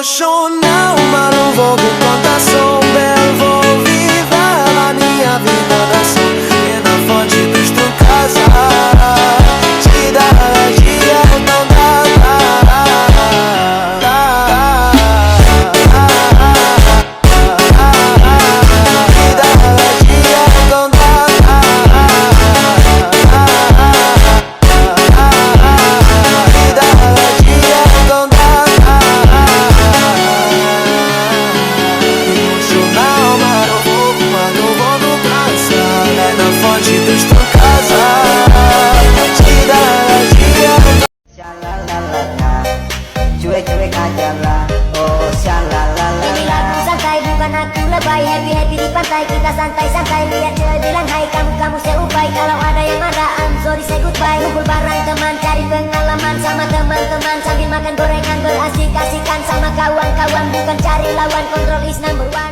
emocional, mas não vou com contação. Belo, vou viver a minha vida da ação. E na fonte dos tu casa, te dá dia, não dá. Cuek-cuek aja lah, oh syalalala. Ini lagu santai bukan aku lebay. Happy-happy di pantai kita santai-santai. Lihat cewek bilang hai, kamu seupai. Kalau ada yang marah I'm sorry say goodbye. Kumpul bareng teman cari pengalaman sama teman-teman. Sambil makan gorengan berasik-asikan sama kawan-kawan. Bukan cari lawan, control is number one.